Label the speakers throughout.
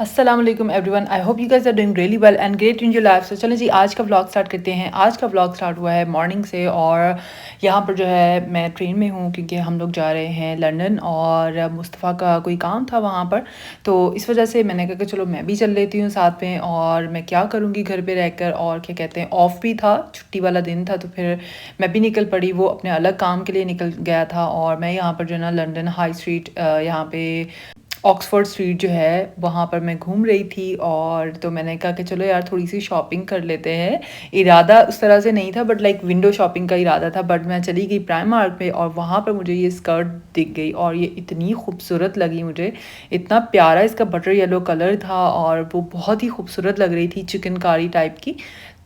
Speaker 1: अस्सलामुअलैकुम everyone, I hope you guys are doing really well and great in your life. तो चलें जी, आज का व्लॉग स्टार्ट करते हैं। आज का व्लॉग स्टार्ट हुआ है मॉर्निंग से और यहाँ पर जो है मैं ट्रेन में हूँ क्योंकि हम लोग जा रहे हैं लंदन और मुस्तफ़ा का कोई काम था वहाँ पर। तो इस वजह से मैंने कहा कि चलो मैं भी चल लेती हूँ साथ में। और मैं क्या करूँगी घर पे रहकर, और क्या कहते हैं, ऑफ भी था, छुट्टी वाला दिन था, तो फिर मैं भी निकल पड़ी। वो अपने अलग काम के लिए निकल गया था और मैं यहाँ पर जो है ना लंदन हाई स्ट्रीट, यहाँ पे ऑक्सफोर्ड स्ट्रीट जो है वहाँ पर मैं घूम रही थी। और तो मैंने कहा कि चलो यार थोड़ी सी शॉपिंग कर लेते हैं। इरादा उस तरह से नहीं था, बट लाइक विंडो शॉपिंग का इरादा था। बट मैं चली गई प्राइम मार्ट में और वहाँ पर मुझे ये स्कर्ट दिख गई और ये इतनी खूबसूरत लगी मुझे। इतना प्यारा इसका बटर येलो कलर था और वो बहुत ही खूबसूरत लग रही थी, चिकनकारी टाइप की।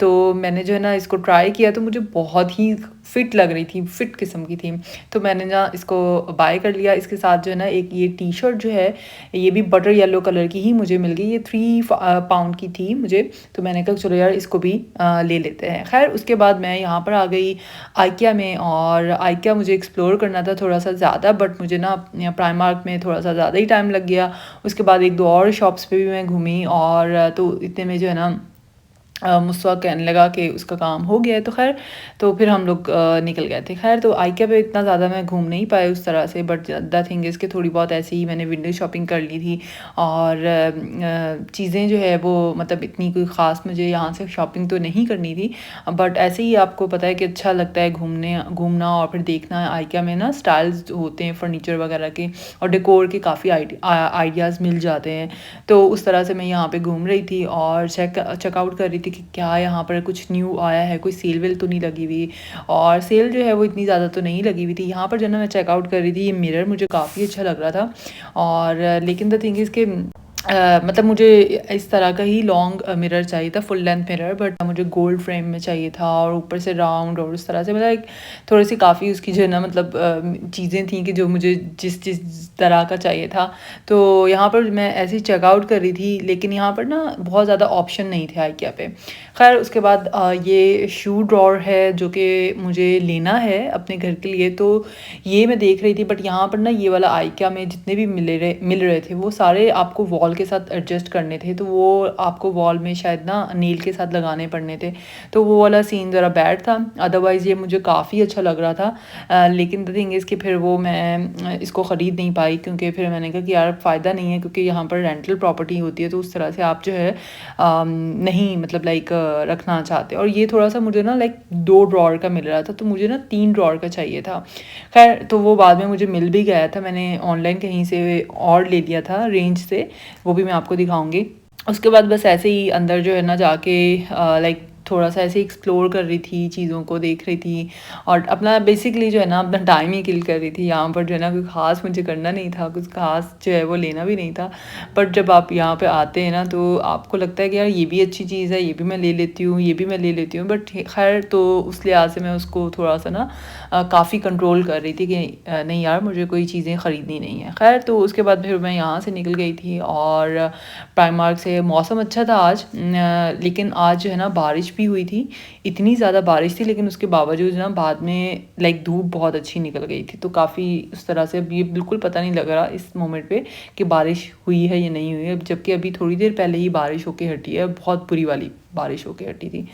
Speaker 1: तो मैंने जो है ना इसको ट्राई किया तो मुझे बहुत ही फ़िट लग रही थी, फ़िट किस्म की थी। तो मैंने ना इसको बाय कर लिया। इसके साथ जो है ना एक ये टी शर्ट जो है, ये भी बटर येलो कलर की ही मुझे मिल गई। ये 3 पाउंड की थी मुझे। तो मैंने कहा चलो यार इसको भी ले लेते हैं। खैर उसके बाद मैं यहाँ पर आ गई आइकिया में, और आइकिया मुझे एक्सप्लोर करना था थोड़ा सा ज़्यादा, बट मुझे ना प्राइमार्क में थोड़ा सा ज़्यादा ही टाइम लग गया। उसके बाद एक दो और शॉप्स पे भी मैं घूमी, और तो इतने में जो है ना मुस्तफ़ा कहने लगा कि उसका काम हो गया है। तो खैर तो फिर हम लोग निकल गए थे। खैर तो आइकिया पे इतना ज़्यादा मैं घूम नहीं पाई उस तरह से, बट द थिंग इज़ कि थोड़ी बहुत ऐसे ही मैंने विंडो शॉपिंग कर ली थी। और चीज़ें जो है वो मतलब इतनी कोई ख़ास मुझे यहाँ से शॉपिंग तो नहीं करनी थी, बट ऐसे ही आपको पता है कि अच्छा लगता है घूमना और फिर देखना। आइकिया में ना स्टाइल्स होते हैं फर्नीचर वगैरह के और डेकोर के, काफ़ी आइडियाज़ मिल जाते हैं। तो उस तरह से मैं यहाँ पे घूम रही थी और चेकआउट कर रही थी कि क्या यहाँ पर कुछ न्यू आया है, कोई सेल वेल तो नहीं लगी हुई। और सेल जो है वो इतनी ज़्यादा तो नहीं लगी हुई थी यहाँ पर। जो ना मैं चेकआउट कर रही थी, ये मिरर मुझे काफ़ी अच्छा लग रहा था। और लेकिन द थिंग इज़ कि मतलब मुझे इस तरह का ही लॉन्ग मिरर चाहिए था, फुल लेंथ मिरर, बट मुझे गोल्ड फ्रेम में चाहिए था और ऊपर से राउंड और उस तरह से, मतलब एक थोड़ी सी काफ़ी उसकी जो है ना मतलब चीज़ें थी कि जो मुझे जिस जिस तरह का चाहिए था। तो यहाँ पर मैं ऐसे ही चेकआउट कर रही थी, लेकिन यहाँ पर ना बहुत ज़्यादा ऑप्शन नहीं थे आइकिया पे। खैर उसके बाद ये शू ड्रॉर है जो कि मुझे लेना है अपने घर के लिए, तो ये मैं देख रही थी। बट यहाँ पर ना ये वाला आइकिया में जितने भी मिल रहे थे वो सारे आपको वॉल के साथ एडजस्ट करने थे, तो वो आपको वॉल में शायद ना नील के साथ लगाने पड़ने थे। तो वो वाला सीन ज़रा बैड था। अदरवाइज़ ये मुझे काफ़ी अच्छा लग रहा था। लेकिन द थिंग इज़ कि फिर वो मैं इसको ख़रीद नहीं पाई, क्योंकि फिर मैंने कहा कि यार फ़ायदा नहीं है, क्योंकि यहाँ पर रेंटल प्रॉपर्टी होती है तो उस तरह से आप जो है नहीं मतलब लाइक रखना चाहते। और ये थोड़ा सा मुझे ना लाइक 2 ड्रॉर का मिल रहा था, तो मुझे ना 3 ड्रॉर का चाहिए था। खैर तो वो बाद में मुझे मिल भी गया था, मैंने ऑनलाइन कहीं से और ले लिया था रेंज से, वो भी मैं आपको दिखाऊंगी। उसके बाद बस ऐसे ही अंदर जो है ना जाके लाइक थोड़ा सा ऐसे एक्सप्लोर कर रही थी, चीज़ों को देख रही थी और अपना बेसिकली जो है ना अपना टाइम ही किल कर रही थी। यहाँ पर जो है ना कोई ख़ास मुझे करना नहीं था, कुछ ख़ास जो है वो लेना भी नहीं था। बट जब आप यहाँ पे आते हैं ना तो आपको लगता है कि यार ये भी अच्छी चीज़ है, ये भी मैं ले लेती हूँ, ये भी मैं ले लेती हूँ। बट खैर तो उस लिहाज से मैं उसको थोड़ा सा ना काफ़ी कंट्रोल कर रही थी कि नहीं यार मुझे कोई चीज़ें ख़रीदनी नहीं है। खैर तो उसके बाद फिर मैं यहाँ से निकल गई थी और प्राइमार्क से। मौसम अच्छा था आज, लेकिन आज जो है ना बारिश भी हुई थी, इतनी ज़्यादा बारिश थी, लेकिन उसके बावजूद ना बाद में लाइक धूप बहुत अच्छी निकल गई थी। तो काफ़ी उस तरह से अब ये बिल्कुल पता नहीं लग रहा इस मोमेंट पे कि बारिश हुई है या नहीं हुई है, जबकि अभी थोड़ी देर पहले ही बारिश होके हटी है, बहुत बुरी वाली बारिश होके हटी थी।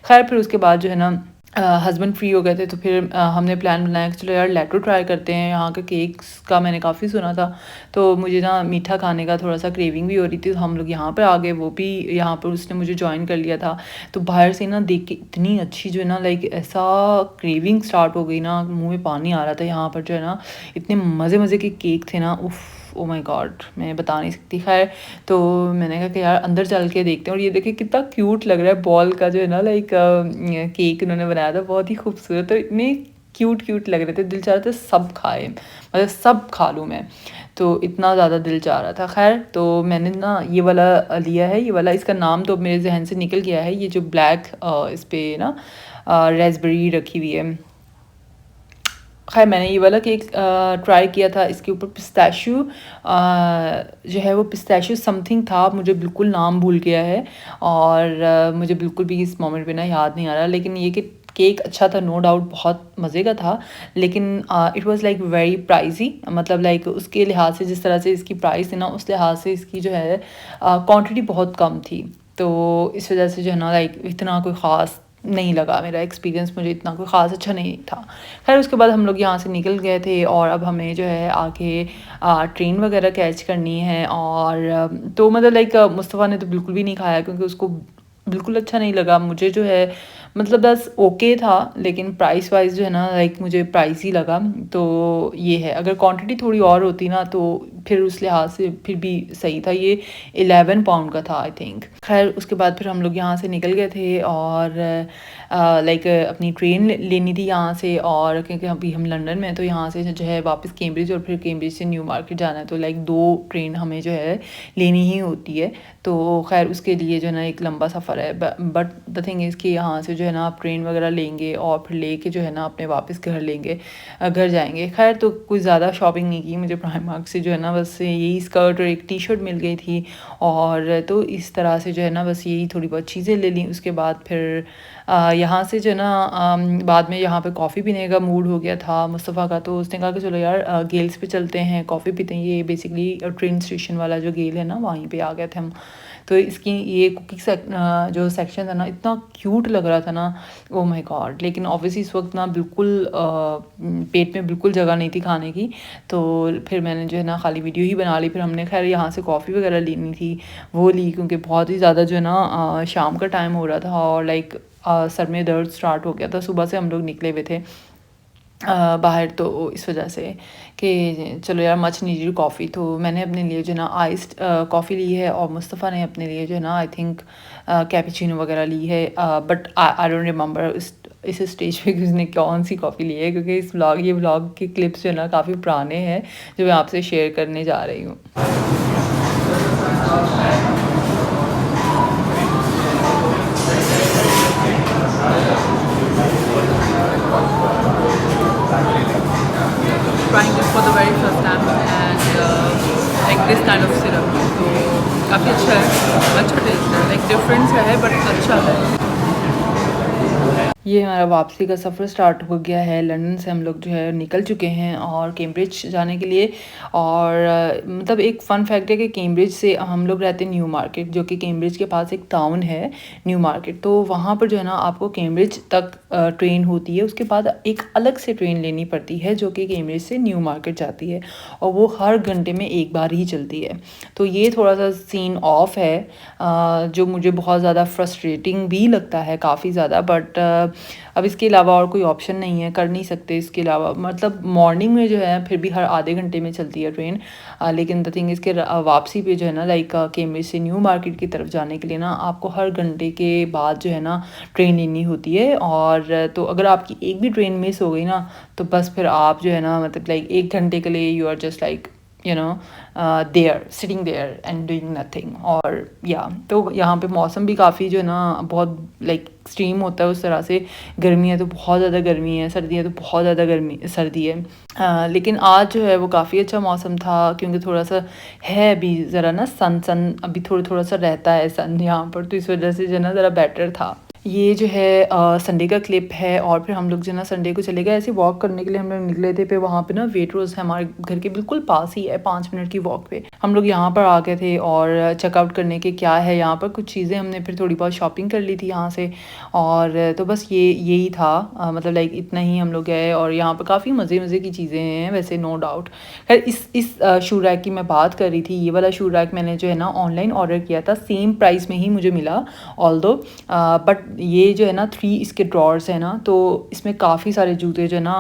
Speaker 1: खैर फिर उसके बाद जो है ना हस्बैंड फ्री हो गए थे, तो फिर हमने प्लान बनाया कि चलो यार लैटो ट्राई करते हैं। यहाँ के केक्स का मैंने काफ़ी सुना था, तो मुझे ना मीठा खाने का थोड़ा सा क्रेविंग भी हो रही थी, तो हम लोग यहाँ पर आ गए। वो भी यहाँ पर उसने मुझे ज्वाइन कर लिया था। तो बाहर से ना देख के इतनी अच्छी जो है ना लाइक ऐसा क्रेविंग स्टार्ट हो गई ना, मुँह में पानी आ रहा था। यहाँ पर जो है ना इतने मज़े मज़े के केक थे ना, उफ़ ओ माय गॉड, मैं बता नहीं सकती। खैर तो मैंने कहा कि यार अंदर चल के देखते हैं। और ये देखिए कितना क्यूट लग रहा है, बॉल का जो है ना लाइक केक उन्होंने बनाया था, बहुत ही खूबसूरत और इतने क्यूट क्यूट लग रहे थे। दिल चाह रहा था सब खाए, मतलब सब खा लूँ मैं, तो इतना ज़्यादा दिल चाह रहा था। खैर तो मैंने ना ये वाला लिया है, ये वाला, इसका नाम तो मेरे जहन से निकल गया है। ये जो ब्लैक इस पर ना रेसबेरी रखी हुई है। खैर मैंने ये वाला केक ट्राई किया था, इसके ऊपर पिस्ताशियो जो है वो पिस्ताशियो समथिंग था, मुझे बिल्कुल नाम भूल गया है और मुझे बिल्कुल भी इस मोमेंट पे ना याद नहीं आ रहा। लेकिन ये कि केक अच्छा था, नो डाउट बहुत मज़े का था, लेकिन इट वाज़ लाइक वेरी प्राइज़ी, मतलब लाइक उसके लिहाज से जिस तरह से इसकी प्राइस थी ना, उस लिहाज से इसकी जो है क्वांटिटी बहुत कम थी। तो इस वजह से जो है ना लाइक इतना कोई ख़ास नहीं लगा, मेरा एक्सपीरियंस मुझे इतना कोई ख़ास अच्छा नहीं था। खैर उसके बाद हम लोग यहाँ से निकल गए थे और अब हमें जो है आगे ट्रेन वगैरह कैच करनी है। और तो मतलब लाइक मुस्तफ़ा ने तो बिल्कुल भी नहीं खाया क्योंकि उसको बिल्कुल अच्छा नहीं लगा। मुझे जो है मतलब बस ओके था, लेकिन प्राइस वाइज़ जो है ना लाइक मुझे प्राइसी लगा। तो ये है, अगर क्वांटिटी थोड़ी और होती ना तो फिर उस लिहाज से फिर भी सही था। ये 11 पाउंड का था आई थिंक। खैर उसके बाद फिर हम लोग यहाँ से निकल गए थे और लाइक अपनी ट्रेन लेनी थी यहाँ से, और क्योंकि अभी हम लंदन में हैं तो यहाँ से जो है वापस कैम्ब्रिज और फिर कैम्ब्रिज से न्यू मार्केट जाना है, तो लाइक 2 ट्रेन हमें जो है लेनी ही होती है। तो खैर उसके लिए जो है ना एक लंबा सफ़र है, बट द थिंग इज़ कि यहाँ से जो है ना आप ट्रेन वगैरह लेंगे और फिर लेके जो है ना अपने वापस घर लेंगे, घर जाएंगे। खैर तो कुछ ज़्यादा शॉपिंग नहीं की, मुझे प्राइमार्क से जो है ना बस यही स्कर्ट और एक टी शर्ट मिल गई थी, और तो इस तरह से जो है ना बस यही थोड़ी बहुत चीज़ें ले ली। उसके बाद फिर यहाँ से जो है ना बाद में यहाँ पे कॉफ़ी पीने का मूड हो गया था मुस्तफ़ा का, तो उसने कहा कि चलो यार गेल्स पे चलते हैं, कॉफ़ी पीते हैं। ये बेसिकली ट्रेन स्टेशन वाला जो गेल है ना, वहीं पे आ गए थे हम। तो इसकी ये कुकिंग जो सेक्शन था ना, इतना क्यूट लग रहा था ना, ओ माय गॉड। लेकिन ऑब्वियसली इस वक्त ना बिल्कुल पेट में बिल्कुल जगह नहीं थी खाने की, तो फिर मैंने जो है ना खाली वीडियो ही बना ली। फिर हमने खैर यहाँ से कॉफ़ी वगैरह लेनी थी, वो ली, क्योंकि बहुत ही ज़्यादा जो है ना शाम का टाइम हो रहा था और लाइक सर में दर्द स्टार्ट हो गया था। सुबह से हम लोग निकले हुए थे बाहर, तो इस वजह से कि चलो यार मच नीडेड कॉफ़ी। तो मैंने अपने लिए जो है ना आइस्ड कॉफ़ी ली है, और मुस्तफ़ा ने अपने लिए जो है ना आई थिंक कैपुचिनो वगैरह ली है। बट आई डोंट रिमेंबर इस स्टेज पे कि उसने कौन सी कॉफ़ी ली है, क्योंकि ये व्लॉग के क्लिप्स जो है ना काफ़ी पुराने हैं जो मैं आपसे शेयर करने जा रही हूँ। Trying this for the very first time and like this kind of syrup, तो काफ़ी अच्छा है, अच्छा टेस्ट है, लाइक डिफरेंस है बट अच्छा है। ये हमारा वापसी का सफ़र स्टार्ट हो गया है। लंदन से हम लोग जो है निकल चुके हैं और कैम्ब्रिज जाने के लिए। और मतलब एक फ़न फैक्ट है कि कैम्ब्रिज से हम लोग रहते हैं न्यू मार्केट, जो कि कैम्ब्रिज के पास एक टाउन है न्यू मार्केट। तो वहाँ पर जो है ना आपको कैम्ब्रिज तक ट्रेन होती है, उसके बाद एक अलग से ट्रेन लेनी पड़ती है जो कि कैम्ब्रिज से न्यू मार्केट जाती है, और वो हर घंटे में एक बार ही चलती है। तो ये थोड़ा सा सीन ऑफ है जो मुझे बहुत ज़्यादा फ्रस्ट्रेटिंग भी लगता है, काफ़ी ज़्यादा। बट अब इसके अलावा और कोई ऑप्शन नहीं है, कर नहीं सकते इसके अलावा। मतलब मॉर्निंग में जो है फिर भी हर आधे घंटे में चलती है ट्रेन, लेकिन द थिंग इसके वापसी पे जो है ना लाइक कैम्ब्रिज से न्यू मार्केट की तरफ जाने के लिए ना आपको हर घंटे के बाद जो है ना ट्रेन लेनी होती है। और तो अगर आपकी एक भी ट्रेन मिस हो गई ना, तो बस फिर आप जो है ना मतलब लाइक 1 घंटे के लिए you are just like there sitting there and doing nothing. और या तो यहाँ पे मौसम भी काफ़ी जो है ना बहुत लाइक एक्सट्रीम होता है उस तरह से। गर्मी है तो बहुत ज़्यादा गर्मी है, सर्दी है तो बहुत ज़्यादा सर्दी है। लेकिन आज जो है वो काफ़ी अच्छा मौसम था, क्योंकि थोड़ा सा है अभी ज़रा ना सन अभी थोड़ा सा रहता है सन यहाँ पर, तो इस वजह से जो है ना ज़रा बेटर था। ये जो है संडे का क्लिप है। और फिर हम लोग जो है ना संडे को चले गए ऐसे वॉक करने के लिए, हम लोग निकले थे। पे वहाँ पे ना वेट्रोज है हमारे घर के बिल्कुल पास ही है, 5 मिनट की वॉक पे हम लोग यहाँ पर आ गए थे। और चेकआउट करने के क्या है यहाँ पर कुछ चीज़ें, हमने फिर थोड़ी बहुत शॉपिंग कर ली थी यहाँ से। और तो बस यही था, मतलब लाइक इतना ही हम लोग गए। और यहाँ पर काफ़ी मज़े की चीज़ें हैं वैसे, नो डाउट। खैर इस शू रैक की मैं बात कर रही थी, ये वाला शू रैक मैंने जो है ना ऑनलाइन ऑर्डर किया था, सेम प्राइस में ही मुझे मिला ऑल्दो। बट ये जो है ना 3 इसके ड्रॉर्स है ना, तो इसमें काफ़ी सारे जूते जो है ना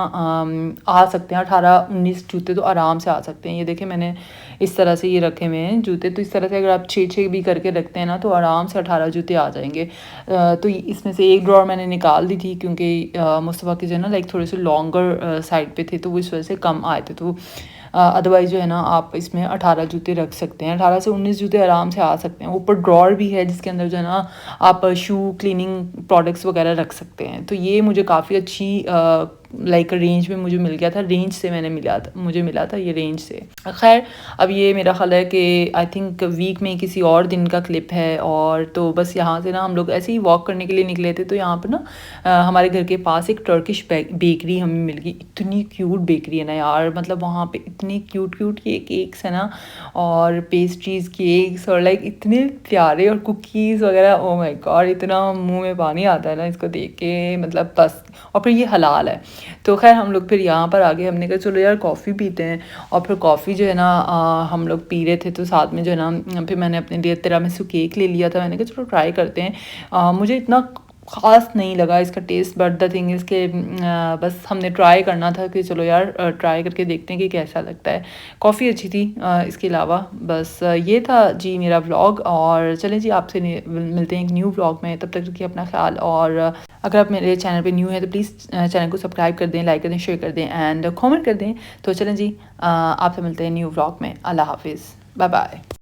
Speaker 1: आ सकते हैं, 18-19 जूते तो आराम से आ सकते हैं। ये देखें मैंने इस तरह से ये रखे हुए हैं जूते, तो इस तरह से अगर आप 6 भी करके रखते हैं ना तो आराम से 18 जूते आ जाएंगे। तो इसमें से एक ड्रॉर मैंने निकाल दी थी, क्योंकि मुस्तफ़ा के जो है ना लाइक थोड़े से लॉन्गर साइड पे थे, तो वो इस वजह से कम आए थे। तो अदरवाइज़ जो है ना आप इसमें 18 जूते रख सकते हैं, 18 से 19 जूते आराम से आ सकते हैं। ऊपर ड्रॉर भी है जिसके अंदर जो है ना आप शू क्लीनिंग प्रोडक्ट्स वगैरह रख सकते हैं। तो ये मुझे काफ़ी अच्छी लाइक रेंज में मुझे मिल गया था, रेंज से मुझे मिला था ये रेंज से। खैर अब ये मेरा ख्याल है कि आई थिंक वीक में किसी और दिन का क्लिप है। और तो बस यहाँ से ना हम लोग ऐसे ही वॉक करने के लिए निकले थे, तो यहाँ पर ना हमारे घर के पास एक टर्किश बेकरी हमें मिल गई। इतनी क्यूट बेकरी है ना यार, मतलब वहाँ पे इतने क्यूट क्यूट ये केक्स है ना, और पेस्ट्रीज़, केक्स, और लाइक इतने प्यारे, और कुकीज़ वगैरह। ओ माय गॉड, इतना मुंह में पानी आता है ना इसको देख के, मतलब बस। और फिर ये हलाल है। तो खैर हम लोग फिर यहाँ पर आ गए, हमने कहा चलो यार कॉफ़ी पीते हैं। और फिर कॉफ़ी जो है ना हम लोग पी रहे थे, तो साथ में जो है ना फिर मैंने अपने लिए तिरामिसू केक ले लिया था। मैंने कहा चलो ट्राई करते हैं। मुझे इतना ख़ास नहीं लगा इसका taste, but the thing is के बस हमने ट्राई करना था कि चलो यार ट्राई करके देखते हैं कि कैसा लगता है। कॉफ़ी अच्छी थी। इसके अलावा बस ये था जी मेरा व्लॉग। और चलें जी, आपसे मिलते हैं एक न्यू व्लॉग में। तब तक रखिए अपना ख्याल, और अगर आप मेरे चैनल पे न्यू हैं तो प्लीज़ चैनल को सब्सक्राइब कर दें, लाइक कर दें, शेयर कर दें एंड कमेंट कर दें। तो चलें जी, आपसे मिलते हैं न्यू व्लॉग में। अल्लाह हाफिज़, बाय बाय।